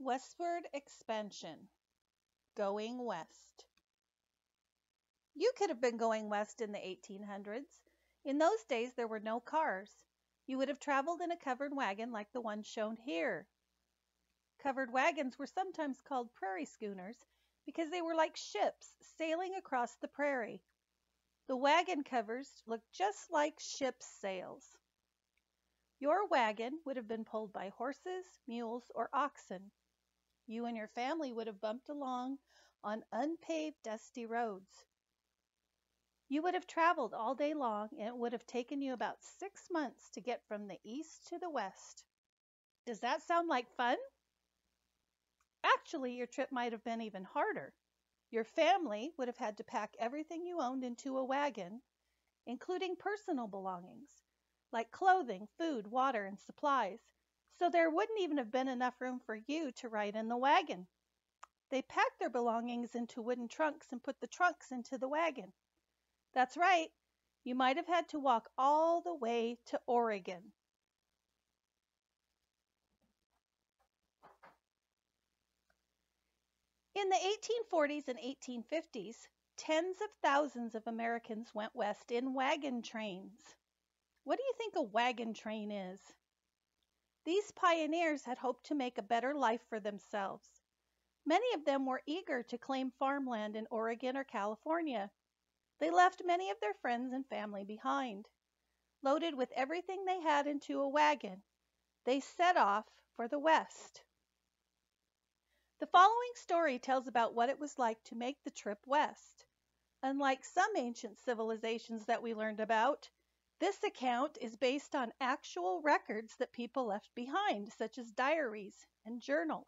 Westward expansion, going west. You could have been going west in the 1800s. In those days, there were no cars. You would have traveled in a covered wagon like the one shown here. Covered wagons were sometimes called prairie schooners because they were like ships sailing across the prairie. The wagon covers looked just like ship's sails. Your wagon would have been pulled by horses, mules, or oxen. You and your family would have bumped along on unpaved, dusty roads. You would have traveled all day long, and it would have taken you about 6 months to get from the east to the west. Does that sound like fun? Actually, your trip might have been even harder. Your family would have had to pack everything you owned into a wagon, including personal belongings, like clothing, food, water, and supplies. So there wouldn't even have been enough room for you to ride in the wagon. They packed their belongings into wooden trunks and put the trunks into the wagon. That's right, you might have had to walk all the way to Oregon. In the 1840s and 1850s, tens of thousands of Americans went west in wagon trains. What do you think a wagon train is? These pioneers had hoped to make a better life for themselves. Many of them were eager to claim farmland in Oregon or California. They left many of their friends and family behind. Loaded with everything they had into a wagon, they set off for the West. The following story tells about what it was like to make the trip west. Unlike some ancient civilizations that we learned about, this account is based on actual records that people left behind, such as diaries and journals.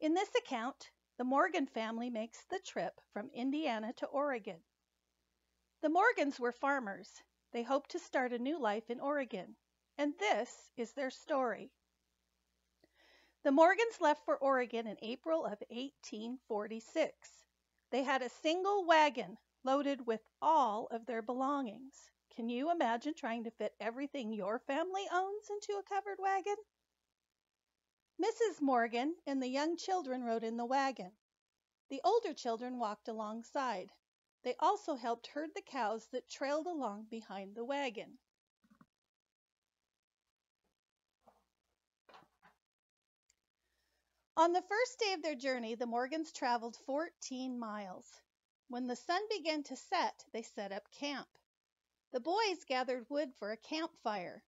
In this account, the Morgan family makes the trip from Indiana to Oregon. The Morgans were farmers. They hoped to start a new life in Oregon, and this is their story. The Morgans left for Oregon in April of 1846. They had a single wagon loaded with all of their belongings. Can you imagine trying to fit everything your family owns into a covered wagon? Mrs. Morgan and the young children rode in the wagon. The older children walked alongside. They also helped herd the cows that trailed along behind the wagon. On the first day of their journey, the Morgans traveled 14 miles. When the sun began to set, they set up camp. The boys gathered wood for a campfire.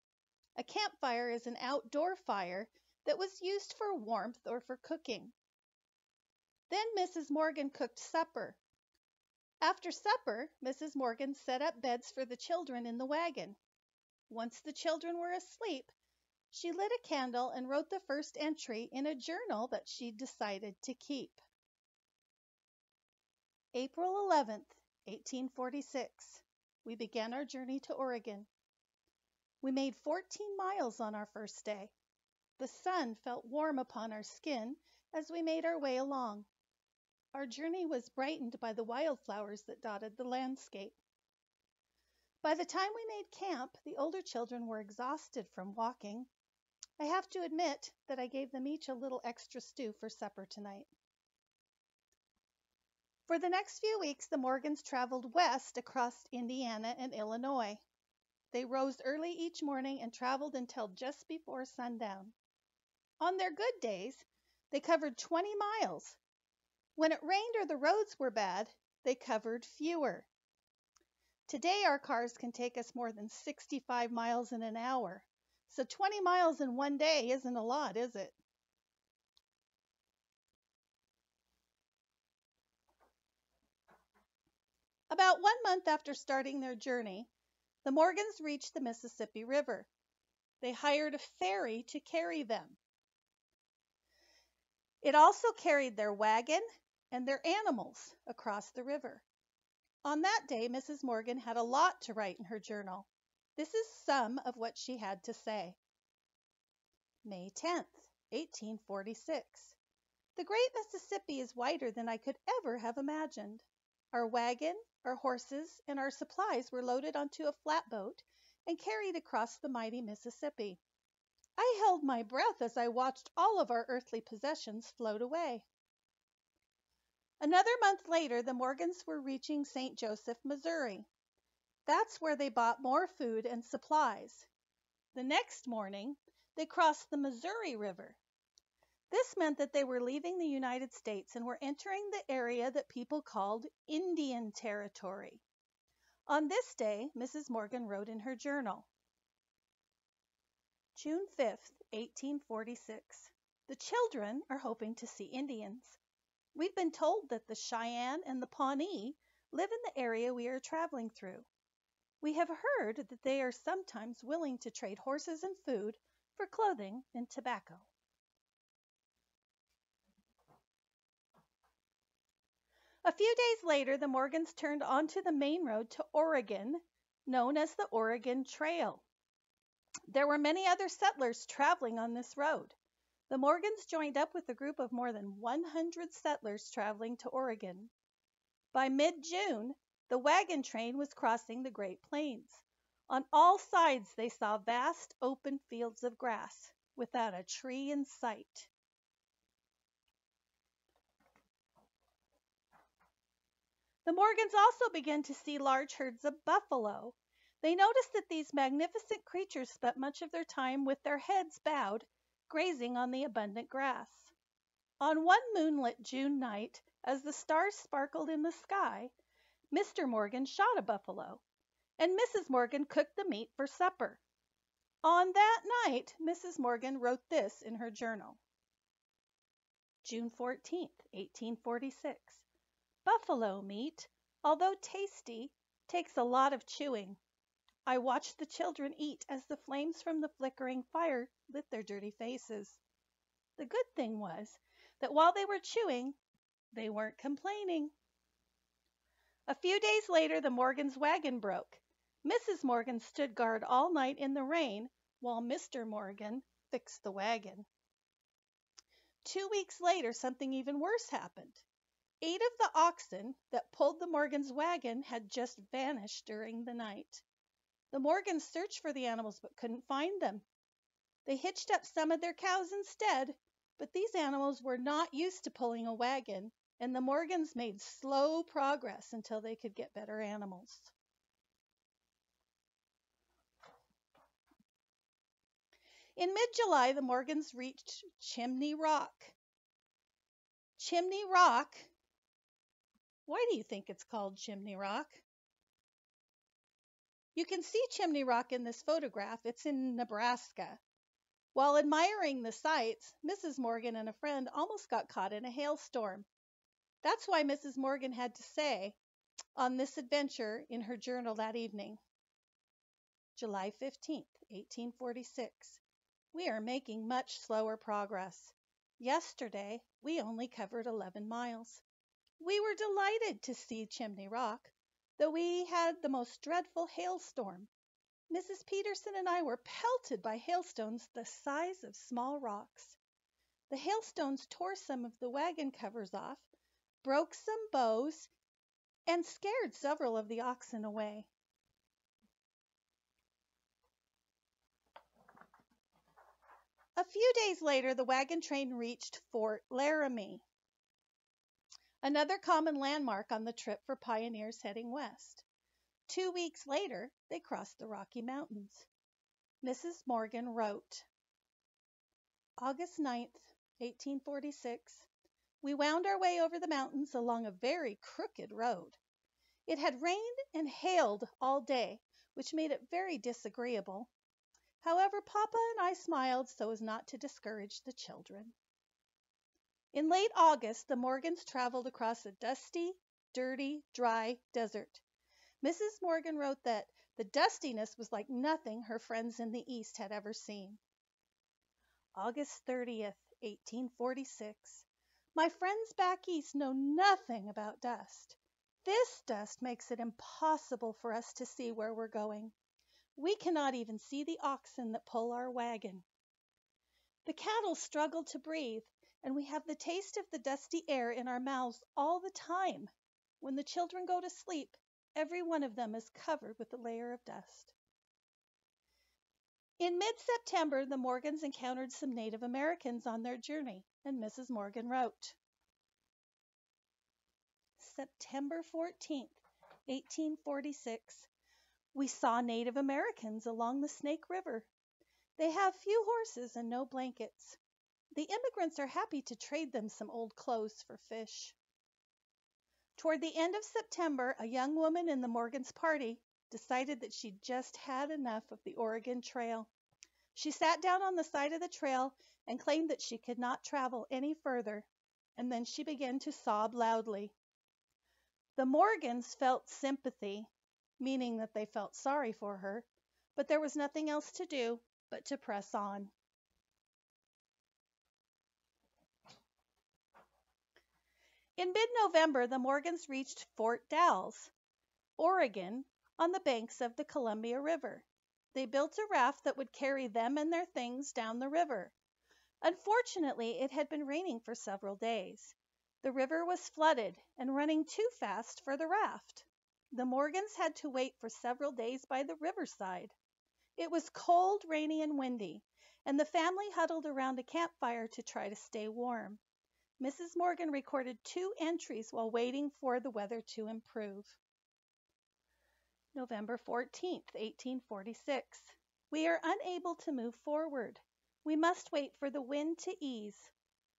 A campfire is an outdoor fire that was used for warmth or for cooking. Then Mrs. Morgan cooked supper. After supper, Mrs. Morgan set up beds for the children in the wagon. Once the children were asleep, she lit a candle and wrote the first entry in a journal that she'd decided to keep. April 11th, 1846. We began our journey to Oregon. We made 14 miles on our first day. The sun felt warm upon our skin as we made our way along. Our journey was brightened by the wildflowers that dotted the landscape. By the time we made camp, the older children were exhausted from walking. I have to admit that I gave them each a little extra stew for supper tonight. For the next few weeks, the Morgans traveled west across Indiana and Illinois. They rose early each morning and traveled until just before sundown. On their good days, they covered 20 miles. When it rained or the roads were bad, they covered fewer. Today, our cars can take us more than 65 miles in an hour. So 20 miles in one day isn't a lot, is it? About 1 month after starting their journey, the Morgans reached the Mississippi River. They hired a ferry to carry them. It also carried their wagon and their animals across the river. On that day, Mrs. Morgan had a lot to write in her journal. This is some of what she had to say. May 10th, 1846. The great Mississippi is wider than I could ever have imagined. Our wagon, our horses, and our supplies were loaded onto a flatboat and carried across the mighty Mississippi. I held my breath as I watched all of our earthly possessions float away. Another month later, the Morgans were reaching St. Joseph, Missouri. That's where they bought more food and supplies. The next morning, they crossed the Missouri River. This meant that they were leaving the United States and were entering the area that people called Indian Territory. On this day, Mrs. Morgan wrote in her journal, June 5th, 1846. The children are hoping to see Indians. We've been told that the Cheyenne and the Pawnee live in the area we are traveling through. We have heard that they are sometimes willing to trade horses and food for clothing and tobacco. A few days later, the Morgans turned onto the main road to Oregon, known as the Oregon Trail. There were many other settlers traveling on this road. The Morgans joined up with a group of more than 100 settlers traveling to Oregon. By mid-June, the wagon train was crossing the Great Plains. On all sides, they saw vast open fields of grass, without a tree in sight. The Morgans also began to see large herds of buffalo. They noticed that these magnificent creatures spent much of their time with their heads bowed, grazing on the abundant grass. On one moonlit June night, as the stars sparkled in the sky, Mr. Morgan shot a buffalo, and Mrs. Morgan cooked the meat for supper. On that night, Mrs. Morgan wrote this in her journal. June 14th, 1846. Buffalo meat, although tasty, takes a lot of chewing. I watched the children eat as the flames from the flickering fire lit their dirty faces. The good thing was that while they were chewing, they weren't complaining. A few days later, the Morgans' wagon broke. Mrs. Morgan stood guard all night in the rain while Mr. Morgan fixed the wagon. 2 weeks later, something even worse happened. 8 of the oxen that pulled the Morgans' wagon had just vanished during the night. The Morgans searched for the animals but couldn't find them. They hitched up some of their cows instead, but these animals were not used to pulling a wagon, and the Morgans made slow progress until they could get better animals. In mid-July, the Morgans reached Chimney Rock. Chimney Rock. Why do you think it's called Chimney Rock? You can see Chimney Rock in this photograph. It's in Nebraska. While admiring the sights, Mrs. Morgan and a friend almost got caught in a hailstorm. That's why Mrs. Morgan had to say on this adventure in her journal that evening. July 15th, 1846. We are making much slower progress. Yesterday, we only covered 11 miles. We were delighted to see Chimney Rock, though we had the most dreadful hailstorm. Mrs. Peterson and I were pelted by hailstones the size of small rocks. The hailstones tore some of the wagon covers off, broke some bows, and scared several of the oxen away. A few days later, the wagon train reached Fort Laramie, another common landmark on the trip for pioneers heading west. 2 weeks later, they crossed the Rocky Mountains. Mrs. Morgan wrote, August 9th, 1846. We wound our way over the mountains along a very crooked road. It had rained and hailed all day, which made it very disagreeable. However, Papa and I smiled so as not to discourage the children. In late August, the Morgans traveled across a dusty, dirty, dry desert. Mrs. Morgan wrote that the dustiness was like nothing her friends in the East had ever seen. August 30th, 1846. My friends back East know nothing about dust. This dust makes it impossible for us to see where we're going. We cannot even see the oxen that pull our wagon. The cattle struggle to breathe, and we have the taste of the dusty air in our mouths all the time. When the children go to sleep, every one of them is covered with a layer of dust. In mid-September, the Morgans encountered some Native Americans on their journey, and Mrs. Morgan wrote, September 14th, 1846. We saw Native Americans along the Snake River. They have few horses and no blankets. The immigrants are happy to trade them some old clothes for fish. Toward the end of September, a young woman in the Morgans' party decided that she'd just had enough of the Oregon Trail. She sat down on the side of the trail and claimed that she could not travel any further, and then she began to sob loudly. The Morgans felt sympathy, meaning that they felt sorry for her, but there was nothing else to do but to press on. In mid-November, the Morgans reached Fort Dalles, Oregon, on the banks of the Columbia River. They built a raft that would carry them and their things down the river. Unfortunately, it had been raining for several days. The river was flooded and running too fast for the raft. The Morgans had to wait for several days by the riverside. It was cold, rainy, and windy, and the family huddled around a campfire to try to stay warm. Mrs. Morgan recorded 2 entries while waiting for the weather to improve. November 14th, 1846. We are unable to move forward. We must wait for the wind to ease.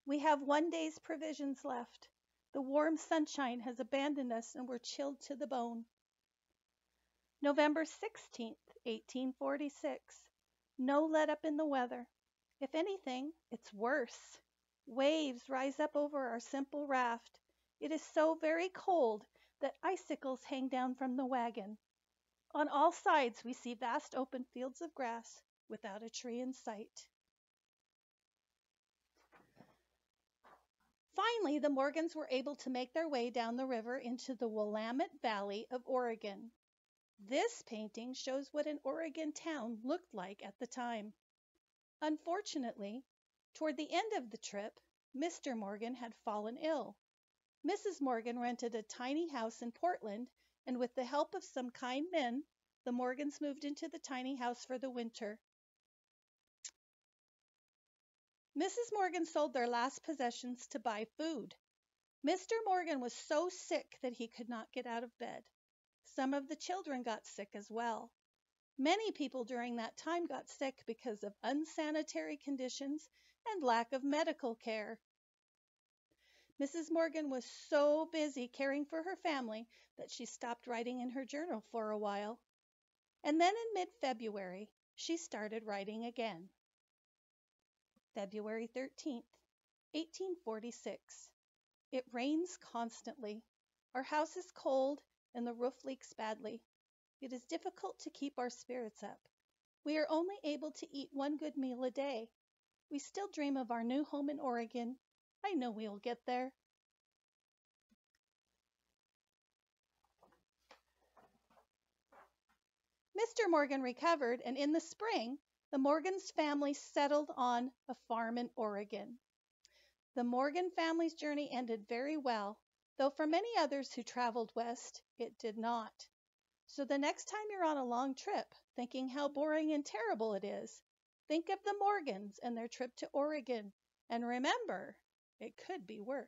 We have 1 day's provisions left. The warm sunshine has abandoned us and we're chilled to the bone. November 16th, 1846. No let up in the weather. If anything, it's worse. Waves rise up over our simple raft. It is so very cold that icicles hang down from the wagon. On all sides we see vast open fields of grass without a tree in sight. Finally, the Morgans were able to make their way down the river into the Willamette Valley of Oregon. This painting shows what an Oregon town looked like at the time. Unfortunately, toward the end of the trip, Mr. Morgan had fallen ill. Mrs. Morgan rented a tiny house in Portland, and with the help of some kind men, the Morgans moved into the tiny house for the winter. Mrs. Morgan sold their last possessions to buy food. Mr. Morgan was so sick that he could not get out of bed. Some of the children got sick as well. Many people during that time got sick because of unsanitary conditions and lack of medical care. Mrs. Morgan was so busy caring for her family that she stopped writing in her journal for a while. And then in mid-February, she started writing again. February 13th, 1846. It rains constantly. Our house is cold and the roof leaks badly. It is difficult to keep our spirits up. We are only able to eat 1 good meal a day. We still dream of our new home in Oregon. I know we will get there. Mr. Morgan recovered, and in the spring, the Morgans family settled on a farm in Oregon. The Morgan family's journey ended very well, though for many others who traveled west, it did not. So the next time you're on a long trip, thinking how boring and terrible it is, think of the Morgans and their trip to Oregon, and remember, it could be worse.